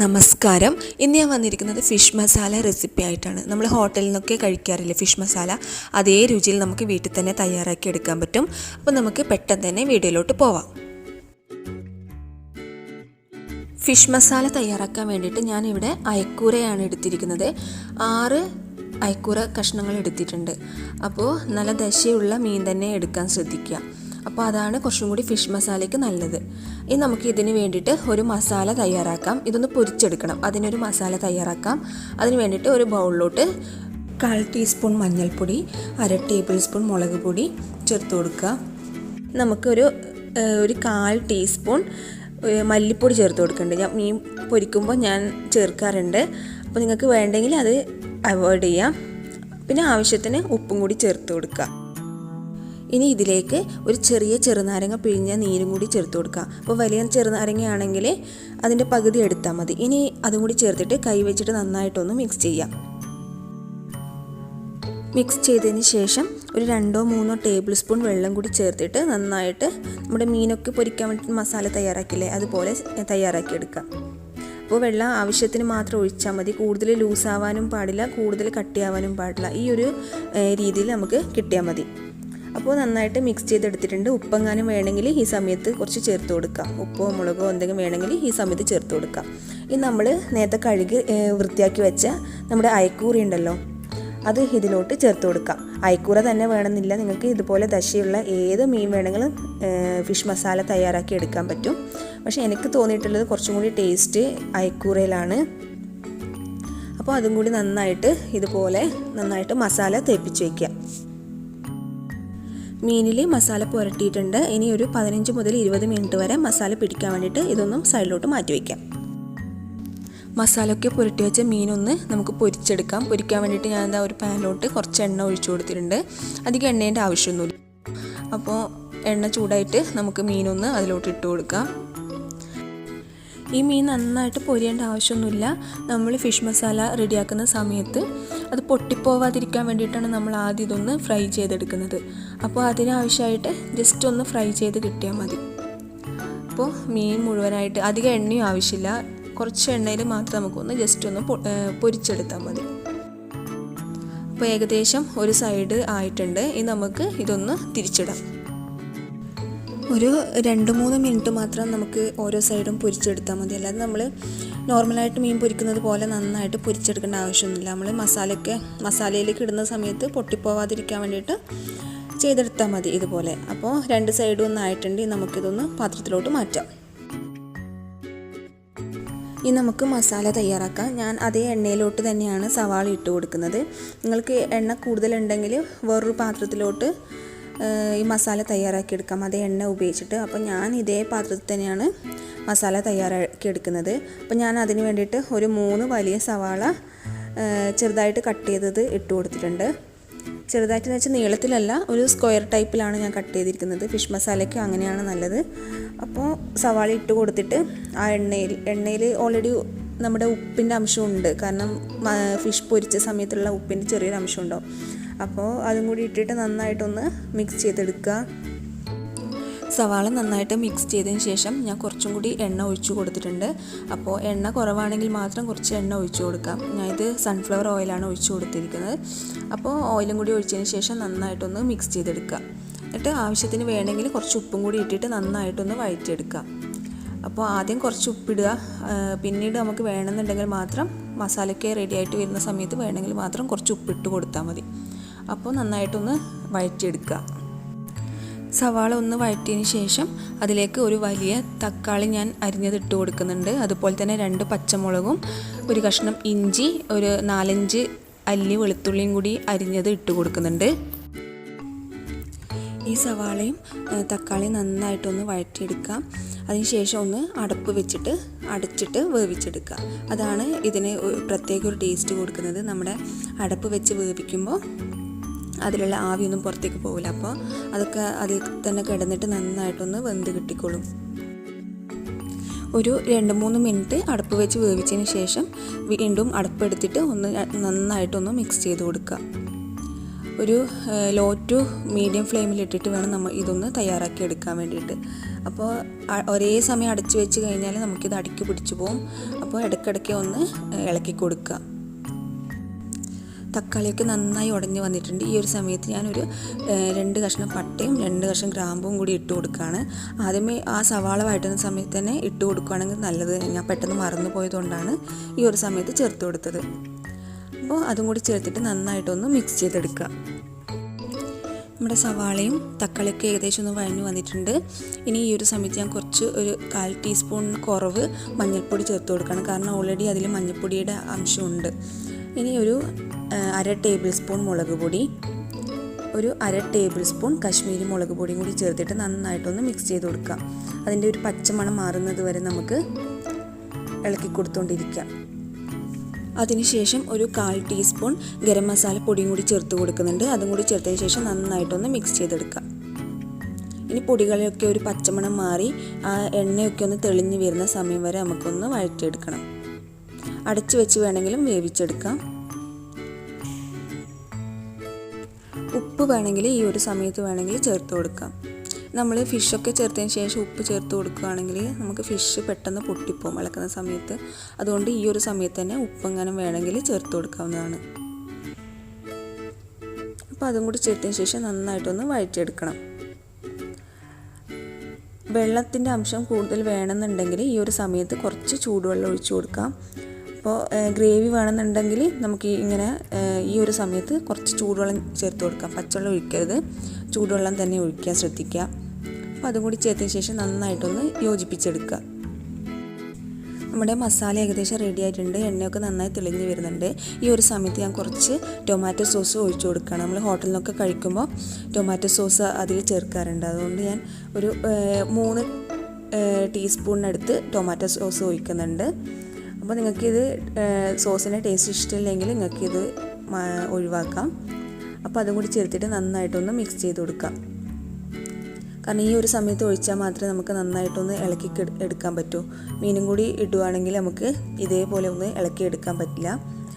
നമസ്കാരം. ഇന്ന് ഞാൻ വന്നിരിക്കുന്നത് ഫിഷ് മസാല റെസിപ്പി ആയിട്ടാണ്. നമ്മൾ ഹോട്ടലിൽ നിന്നൊക്കെ കഴിക്കാറില്ലേ ഫിഷ് മസാല, അതേ രുചിയിൽ നമുക്ക് വീട്ടിൽ തന്നെ തയ്യാറാക്കി എടുക്കാൻ പറ്റും. അപ്പോൾ നമുക്ക് പെട്ടെന്ന് തന്നെ വീഡിയോയിലോട്ട് പോവാം. ഫിഷ് മസാല തയ്യാറാക്കാൻ വേണ്ടിയിട്ട് ഞാനിവിടെ അയക്കൂരയാണ് എടുത്തിരിക്കുന്നത്. 6 അയക്കൂര കഷ്ണങ്ങൾ എടുത്തിട്ടുണ്ട്. അപ്പോൾ നല്ല ദശയുള്ള മീൻ തന്നെ എടുക്കാൻ ശ്രദ്ധിക്കുക. അപ്പോൾ അതാണ് കുറച്ചും കൂടി ഫിഷ് മസാലയ്ക്ക് നല്ലത്. ഇനി നമുക്ക് ഇതിന് വേണ്ടിയിട്ട് ഒരു മസാല തയ്യാറാക്കാം. ഇതൊന്ന് പൊരിച്ചെടുക്കണം. അതിനൊരു മസാല തയ്യാറാക്കാം. അതിന് വേണ്ടിയിട്ട് ഒരു ബൗളിലോട്ട് 1/4 ടീസ്പൂൺ മഞ്ഞൾപ്പൊടി, 1/2 ടേബിൾ സ്പൂൺ മുളക് പൊടി ചേർത്ത് കൊടുക്കുക. നമുക്കൊരു 1/4 ടീസ്പൂൺ മല്ലിപ്പൊടി ചേർത്ത് കൊടുക്കുന്നുണ്ട്. ഞാൻ മീൻ പൊരിക്കുമ്പോൾ ഞാൻ ചേർക്കാറുണ്ട്. അപ്പോൾ നിങ്ങൾക്ക് വേണ്ടെങ്കിൽ അത് അവോയ്ഡ് ചെയ്യാം. പിന്നെ ആവശ്യത്തിന് ഉപ്പും കൂടി ചേർത്ത് കൊടുക്കുക. ഇനി ഇതിലേക്ക് ഒരു ചെറിയ ചെറുനാരങ്ങ പിഴിഞ്ഞ നീരും കൂടി ചേർത്ത് കൊടുക്കുക. അപ്പോൾ വലിയ ചെറുനാരങ്ങയാണെങ്കിൽ അതിൻ്റെ പകുതി എടുത്താൽ മതി. ഇനി അതും കൂടി ചേർത്തിട്ട് കൈ വെച്ചിട്ട് നന്നായിട്ടൊന്ന് മിക്സ് ചെയ്യാം. മിക്സ് ചെയ്തതിന് ശേഷം ഒരു 2-3 ടേബിൾ സ്പൂൺ വെള്ളം കൂടി ചേർത്തിട്ട് നന്നായിട്ട് നമ്മുടെ മീനൊക്കെ പൊരിക്കാൻ വേണ്ടി മസാല തയ്യാറാക്കില്ലേ, അതുപോലെ തയ്യാറാക്കി എടുക്കാം. അപ്പോൾ വെള്ളം ആവശ്യത്തിന് മാത്രം ഒഴിച്ചാൽ മതി. കൂടുതൽ ലൂസാവാനും പാടില്ല, കൂടുതൽ കട്ടിയാവാനും പാടില്ല. ഈ ഒരു രീതിയിൽ നമുക്ക് കിട്ടിയാൽ മതി. അപ്പോൾ നന്നായിട്ട് മിക്സ് ചെയ്തെടുത്തിട്ടുണ്ട്. ഉപ്പെങ്ങാനും വേണമെങ്കിൽ ഈ സമയത്ത് കുറച്ച് ചേർത്ത് കൊടുക്കാം. ഉപ്പോ മുളകോ എന്തെങ്കിലും വേണമെങ്കിൽ ഈ സമയത്ത് ചേർത്ത് കൊടുക്കാം. ഇനി നമ്മൾ നേരത്തെ കഴുകി വൃത്തിയാക്കി വെച്ച നമ്മുടെ അയക്കൂറ ഉണ്ടല്ലോ, അത് ഇതിലോട്ട് ചേർത്ത് കൊടുക്കാം. അയക്കൂറ തന്നെ വേണമെന്നില്ല, നിങ്ങൾക്ക് ഇതുപോലെ ദശയുള്ള ഏത് മീൻ വേണമെങ്കിലും ഫിഷ് മസാല തയ്യാറാക്കി എടുക്കാൻ പറ്റും. പക്ഷേ എനിക്ക് തോന്നിയിട്ടുള്ളത് കുറച്ചും കൂടി ടേസ്റ്റ് അയക്കൂറയിലാണ്. അപ്പോൾ അതും കൂടി നന്നായിട്ട് ഇതുപോലെ നന്നായിട്ട് മസാല തേപ്പിച്ച് വയ്ക്കുക. മീനിൽ മസാല പുരട്ടിയിട്ടുണ്ട്. ഇനി ഒരു 15 മുതൽ 20 മിനിറ്റ് വരെ മസാല പിടിക്കാൻ വേണ്ടിയിട്ട് ഇതൊന്നും സൈഡിലോട്ട് മാറ്റി വയ്ക്കാം. മസാലയൊക്കെ പുരട്ടി വെച്ച മീനൊന്ന് നമുക്ക് പൊരിച്ചെടുക്കാം. പൊരിക്കാൻ വേണ്ടിയിട്ട് ഞാൻ ഒരു പാനിലോട്ട് കുറച്ച് എണ്ണ ഒഴിച്ചു കൊടുത്തിട്ടുണ്ട്. അധികം എണ്ണേൻ്റെ ആവശ്യമൊന്നുമില്ല. അപ്പോൾ എണ്ണ ചൂടായിട്ട് നമുക്ക് മീനൊന്ന് അതിലോട്ട് ഇട്ട് കൊടുക്കാം. ഈ മീൻ നന്നായിട്ട് പൊരിയേണ്ട ആവശ്യമൊന്നുമില്ല. നമ്മൾ ഫിഷ് മസാല റെഡിയാക്കുന്ന സമയത്ത് അത് പൊട്ടിപ്പോവാതിരിക്കാൻ വേണ്ടിയിട്ടാണ് നമ്മൾ ആദ്യം ഇതൊന്ന് ഫ്രൈ ചെയ്തെടുക്കുന്നത്. അപ്പോൾ അതിനാവശ്യമായിട്ട് ജസ്റ്റ് ഒന്ന് ഫ്രൈ ചെയ്ത് കിട്ടിയാൽ മതി. അപ്പോൾ മീൻ മുഴുവനായിട്ട് അധികം എണ്ണയും ആവശ്യമില്ല, കുറച്ച് എണ്ണയിൽ മാത്രം നമുക്കൊന്ന് ജസ്റ്റ് ഒന്ന് പൊരിച്ചെടുത്താൽ മതി. അപ്പോൾ ഏകദേശം ഒരു സൈഡ് ആയിട്ടുണ്ട്. ഇനി നമുക്ക് ഇതൊന്ന് തിരിച്ചിടാം. ഒരു 2-3 മിനിറ്റ് മാത്രം നമുക്ക് ഓരോ സൈഡും പൊരിച്ചെടുത്താൽ മതി. അല്ലാതെ നമ്മൾ നോർമലായിട്ട് മീൻ പൊരിക്കുന്നത് പോലെ നന്നായിട്ട് പൊരിച്ചെടുക്കേണ്ട ആവശ്യമൊന്നുമില്ല. നമ്മൾ മസാലയിലേക്ക് ഇടുന്ന സമയത്ത് പൊട്ടിപ്പോവാതിരിക്കാൻ വേണ്ടിയിട്ട് ചെയ്തെടുത്താൽ മതി ഇതുപോലെ. അപ്പോൾ 2 സൈഡും ഒന്നായിട്ടുണ്ട്. നമുക്കിതൊന്ന് പാത്രത്തിലോട്ട് മാറ്റാം. ഇനി നമുക്ക് മസാല തയ്യാറാക്കാം. ഞാൻ അതേ എണ്ണയിലോട്ട് തന്നെയാണ് സവാള ഇട്ട് കൊടുക്കുന്നത്. നിങ്ങൾക്ക് എണ്ണ കൂടുതലുണ്ടെങ്കിൽ വേറൊരു പാത്രത്തിലോട്ട് ഈ മസാല തയ്യാറാക്കിയെടുക്കാം, അതേ എണ്ണ ഉപയോഗിച്ചിട്ട്. അപ്പോൾ ഞാൻ ഇതേ പാത്രത്തിൽ തന്നെയാണ് മസാല തയ്യാറാക്കിയെടുക്കുന്നത്. അപ്പോൾ ഞാൻ അതിന് വേണ്ടിയിട്ട് ഒരു 3 വലിയ സവാള ചെറുതായിട്ട് കട്ട് ചെയ്തത് ഇട്ട് കൊടുത്തിട്ടുണ്ട്. ചെറുതായിട്ടെന്ന് വെച്ചാൽ നീളത്തിലല്ല, ഒരു സ്ക്വയർ ടൈപ്പിലാണ് ഞാൻ കട്ട് ചെയ്തിരിക്കുന്നത്. ഫിഷ് മസാലയ്ക്ക് അങ്ങനെയാണ് നല്ലത്. അപ്പോൾ സവാള ഇട്ട് കൊടുത്തിട്ട് ആ എണ്ണയിൽ ഓൾറെഡി നമ്മുടെ ഉപ്പിൻ്റെ അംശമുണ്ട്. കാരണം ഫിഷ് പൊരിച്ച സമയത്തുള്ള ഉപ്പിൻ്റെ ചെറിയൊരു അംശമുണ്ടാവും. അപ്പോൾ അതും കൂടി ഇട്ടിട്ട് നന്നായിട്ടൊന്ന് മിക്സ് ചെയ്തെടുക്കുക. സവാള നന്നായിട്ട് മിക്സ് ചെയ്തതിന് ശേഷം ഞാൻ കുറച്ചും കൂടി എണ്ണ ഒഴിച്ചു കൊടുത്തിട്ടുണ്ട്. അപ്പോൾ എണ്ണ കുറവാണെങ്കിൽ മാത്രം കുറച്ച് എണ്ണ ഒഴിച്ചു കൊടുക്കാം. ഞാനിത് സൺഫ്ലവർ ഓയിലാണ് ഒഴിച്ചു കൊടുത്തിരിക്കുന്നത്. അപ്പോൾ ഓയിലും കൂടി ഒഴിച്ചതിന് ശേഷം നന്നായിട്ടൊന്ന് മിക്സ് ചെയ്തെടുക്കുക. എന്നിട്ട് ആവശ്യത്തിന് വേണമെങ്കിൽ കുറച്ച് ഉപ്പും കൂടി ഇട്ടിട്ട് നന്നായിട്ടൊന്ന് വഴറ്റിയെടുക്കുക. അപ്പോൾ ആദ്യം കുറച്ച് ഉപ്പിടുക, പിന്നീട് നമുക്ക് വേണമെന്നുണ്ടെങ്കിൽ മാത്രം മസാലയ്ക്ക് റെഡി ആയിട്ട് വരുന്ന സമയത്ത് വേണമെങ്കിൽ മാത്രം കുറച്ച് ഉപ്പിട്ട് കൊടുത്താൽ മതി. അപ്പോൾ നന്നായിട്ടൊന്ന് വഴറ്റിയെടുക്കുക. സവാള ഒന്ന് വഴറ്റിയതിന് ശേഷം അതിലേക്ക് ഒരു വലിയ തക്കാളി ഞാൻ അരിഞ്ഞത് ഇട്ട് കൊടുക്കുന്നുണ്ട്. അതുപോലെ തന്നെ 2 പച്ചമുളകും, ഒരു കഷ്ണം ഇഞ്ചി, ഒരു 4-5 അല്ലി വെളുത്തുള്ളിയും കൂടി അരിഞ്ഞത് ഇട്ട് കൊടുക്കുന്നുണ്ട്. ഈ സവാളയും തക്കാളിയും നന്നായിട്ടൊന്ന് വഴറ്റിയെടുക്കാം. അതിനുശേഷം ഒന്ന് അടപ്പ് വെച്ചിട്ട് അടച്ചിട്ട് വേവിച്ചെടുക്കുക. അതാണ് ഇതിന് പ്രത്യേക ഒരു ടേസ്റ്റ് കൊടുക്കുന്നത്. നമ്മുടെ അടപ്പ് വെച്ച് വേവിക്കുമ്പോൾ അതിലുള്ള ആവിയൊന്നും പുറത്തേക്ക് പോകില്ല. അപ്പോൾ അതൊക്കെ അതിൽ തന്നെ കിടന്നിട്ട് നന്നായിട്ടൊന്ന് വെന്ത് കിട്ടിക്കോളും. ഒരു 2-3 മിനിറ്റ് അടപ്പ് വെച്ച് വേവിച്ചതിന് ശേഷം വീണ്ടും അടപ്പെടുത്തിട്ട് ഒന്ന് നന്നായിട്ടൊന്ന് മിക്സ് ചെയ്ത് കൊടുക്കുക. ഒരു ലോ ടു മീഡിയം ഫ്ലെയിമിലിട്ടിട്ട് വേണം നമ്മൾ ഇതൊന്ന് തയ്യാറാക്കി എടുക്കാൻ വേണ്ടിയിട്ട്. അപ്പോൾ ഒരേ സമയം അടച്ചു വെച്ച് കഴിഞ്ഞാൽ നമുക്കിത് അടിക്ക് പിടിച്ചു പോകും. അപ്പോൾ ഇടയ്ക്കിടയ്ക്ക് ഒന്ന് ഇളക്കി കൊടുക്കുക. തക്കാളിയൊക്കെ നന്നായി ഉടഞ്ഞ് വന്നിട്ടുണ്ട്. ഈ ഒരു സമയത്ത് ഞാനൊരു 2 കഷ്ണം പട്ടയും 2 കഷ്ണം ഗ്രാമ്പും കൂടി ഇട്ട് കൊടുക്കുകയാണ്. ആദ്യമേ ആ സവാള വഴറ്റുന്ന സമയത്ത് തന്നെ ഇട്ട് കൊടുക്കുകയാണെങ്കിൽ നല്ലത്. ഞാൻ പെട്ടെന്ന് മറന്നു പോയതുകൊണ്ടാണ് ഈ ഒരു സമയത്ത് ചേർത്ത് കൊടുത്തത്. അപ്പോൾ അതും കൂടി ചേർത്തിട്ട് നന്നായിട്ടൊന്ന് മിക്സ് ചെയ്തെടുക്കുക. നമ്മുടെ സവാളയും തക്കാളിയൊക്കെ ഏകദേശം ഒന്ന് വഴഞ്ഞു വന്നിട്ടുണ്ട്. ഇനി ഈ ഒരു സമയത്ത് ഞാൻ ഒരു 1/4 ടീസ്പൂൺ കുറവ് മഞ്ഞൾപ്പൊടി ചേർത്ത് കൊടുക്കണം. കാരണം ഓൾറെഡി അതിൽ മഞ്ഞൾപ്പൊടിയുടെ അംശമുണ്ട്. ഇനി ഒരു 1/2 ടേബിൾ സ്പൂൺ മുളക് പൊടി, ഒരു 1/2 ടേബിൾ സ്പൂൺ കശ്മീരി മുളക് പൊടിയും കൂടി ചേർത്തിട്ട് നന്നായിട്ടൊന്ന് മിക്സ് ചെയ്ത് കൊടുക്കാം. അതിൻ്റെ ഒരു പച്ചമണം മാറുന്നത് വരെ നമുക്ക് ഇളക്കി കൊടുത്തുകൊണ്ടിരിക്കാം. അതിനുശേഷം ഒരു 1/4 ടീസ്പൂൺ ഗരം മസാല പൊടിയും കൂടി ചേർത്ത് കൊടുക്കുന്നുണ്ട്. അതും കൂടി ചേർത്തതിന് ശേഷം നന്നായിട്ടൊന്ന് മിക്സ് ചെയ്തെടുക്കാം. ഇനി പൊടികളൊക്കെ ഒരു പച്ചമണം മാറി ആ എണ്ണയൊക്കെ ഒന്ന് തെളിഞ്ഞ് വരുന്ന സമയം വരെ നമുക്കൊന്ന് വഴറ്റിയെടുക്കണം. അടച്ചു വെച്ച് വേണമെങ്കിലും വേവിച്ചെടുക്കാം. ഉപ്പ് വേണമെങ്കിൽ ഈ ഒരു സമയത്ത് വേണമെങ്കിൽ ചേർത്ത് കൊടുക്കാം. നമ്മൾ ഫിഷൊക്കെ ചേർത്തതിന് ശേഷം ഉപ്പ് ചേർത്ത് കൊടുക്കുകയാണെങ്കിൽ നമുക്ക് ഫിഷ് പെട്ടെന്ന് പൊട്ടിപ്പോകും ഇളക്കുന്ന സമയത്ത്. അതുകൊണ്ട് ഈ ഒരു സമയത്ത് തന്നെ ഉപ്പെങ്ങനെ വേണമെങ്കിൽ ചേർത്ത് കൊടുക്കാവുന്നതാണ്. അപ്പോൾ അതും കൂടി ചേർത്തതിന് ശേഷം നന്നായിട്ടൊന്ന് വഴറ്റിയെടുക്കണം. വെള്ളത്തിൻ്റെ അംശം കൂടുതൽ വേണമെന്നുണ്ടെങ്കിൽ ഈ ഒരു സമയത്ത് കുറച്ച് ചൂടുവെള്ളം ഒഴിച്ചു കൊടുക്കാം. അപ്പോൾ ഗ്രേവി വേണമെന്നുണ്ടെങ്കിൽ നമുക്ക് ഇങ്ങനെ ഈ ഒരു സമയത്ത് കുറച്ച് ചൂടുവെള്ളം ചേർത്ത് കൊടുക്കാം. പച്ചവെള്ളം ഒഴിക്കരുത്, ചൂടുവെള്ളം തന്നെ ഒഴിക്കാൻ ശ്രദ്ധിക്കുക. അപ്പോൾ അതും കൂടി ചേർത്തതിന് ശേഷം നന്നായിട്ടൊന്ന് യോജിപ്പിച്ചെടുക്കുക. നമ്മുടെ മസാല ഏകദേശം റെഡി ആയിട്ടുണ്ട്. എണ്ണയൊക്കെ നന്നായി തെളിഞ്ഞ് വരുന്നുണ്ട്. ഈ ഒരു സമയത്ത് ഞാൻ കുറച്ച് ടൊമാറ്റോ സോസ് ഒഴിച്ചു കൊടുക്കുകയാണ്. നമ്മൾ ഹോട്ടലിൽ നിന്നൊക്കെ കഴിക്കുമ്പോൾ ടൊമാറ്റോ സോസ് അതിൽ ചേർക്കാറുണ്ട്. അതുകൊണ്ട് ഞാൻ ഒരു 3 ടീസ്പൂണിനടുത്ത് ടൊമാറ്റോ സോസ് ഒഴിക്കുന്നുണ്ട്. അപ്പോൾ നിങ്ങൾക്കിത് സോസിൻ്റെ ടേസ്റ്റ് ഇഷ്ടമില്ലെങ്കിൽ നിങ്ങൾക്കിത് ഒഴിവാക്കാം. അപ്പോൾ അതും കൂടി ചേർത്തിട്ട് നന്നായിട്ടൊന്ന് മിക്സ് ചെയ്ത് കൊടുക്കാം. കാരണം ഈ ഒരു സമയത്ത് ഒഴിച്ചാൽ മാത്രമേ നമുക്ക് നന്നായിട്ടൊന്ന് ഇളക്കി എടുക്കാൻ പറ്റൂ. മീനും കൂടി ഇടുകയാണെങ്കിൽ നമുക്ക് ഇതേപോലെ ഒന്ന് ഇളക്കി എടുക്കാൻ പറ്റില്ല.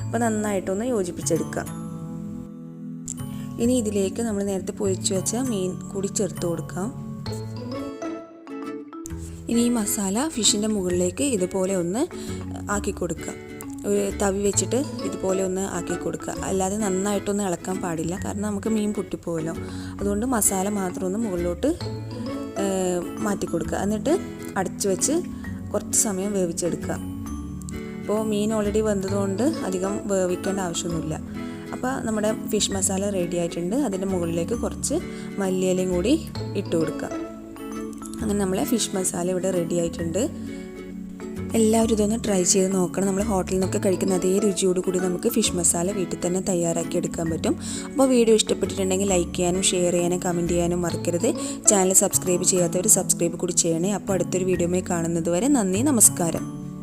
അപ്പോൾ നന്നായിട്ടൊന്ന് യോജിപ്പിച്ചെടുക്കാം. ഇനി ഇതിലേക്ക് നമ്മൾ നേരത്തെ പൊരിച്ച് വെച്ച മീൻ കൂടി ചേർത്ത് കൊടുക്കാം. ഇനി ഈ മസാല ഫിഷിൻ്റെ മുകളിലേക്ക് ഇതുപോലെ ഒന്ന് ആക്കി കൊടുക്കുക. ഒരു തവി വെച്ചിട്ട് ഇതുപോലെ ഒന്ന് ആക്കി കൊടുക്കുക. അല്ലാതെ നന്നായിട്ടൊന്നും ഇളക്കാൻ പാടില്ല. കാരണം നമുക്ക് മീൻ പൊട്ടിപ്പോവല്ലോ. അതുകൊണ്ട് മസാല മാത്രം ഒന്ന് മുകളിലോട്ട് മാറ്റി കൊടുക്കുക. എന്നിട്ട് അടച്ചു വെച്ച് കുറച്ച് സമയം വേവിച്ചെടുക്കുക. അപ്പോൾ മീൻ ഓൾറെഡി വെന്തതുകൊണ്ട് അധികം വേവിക്കേണ്ട ആവശ്യമൊന്നുമില്ല. അപ്പോൾ നമ്മുടെ ഫിഷ് മസാല റെഡി ആയിട്ടുണ്ട്. അതിൻ്റെ മുകളിലേക്ക് കുറച്ച് മല്ലിയിലയും കൂടി ഇട്ട് കൊടുക്കുക. അങ്ങനെ നമ്മളെ ഫിഷ് മസാല ഇവിടെ റെഡി ആയിട്ടുണ്ട്. എല്ലാവരും ഇതൊന്ന് ട്രൈ ചെയ്ത് നോക്കണം. നമ്മൾ ഹോട്ടലിൽ നിന്നൊക്കെ കഴിക്കുന്ന അതേ രുചിയോട് കൂടി നമുക്ക് ഫിഷ് മസാല വീട്ടിൽ തന്നെ തയ്യാറാക്കി എടുക്കാൻ പറ്റും. അപ്പോൾ വീഡിയോ ഇഷ്ടപ്പെട്ടിട്ടുണ്ടെങ്കിൽ ലൈക്ക് ചെയ്യാനും ഷെയർ ചെയ്യാനും കമൻറ്റ് ചെയ്യാനും മറക്കരുത്. ചാനൽ സബ്സ്ക്രൈബ് ചെയ്യാത്തവർ സബ്സ്ക്രൈബ് കൂടി ചെയ്യണേ. അപ്പോൾ അടുത്തൊരു വീഡിയോയിൽ കാണുന്നത് വരെ നന്ദി, നമസ്കാരം.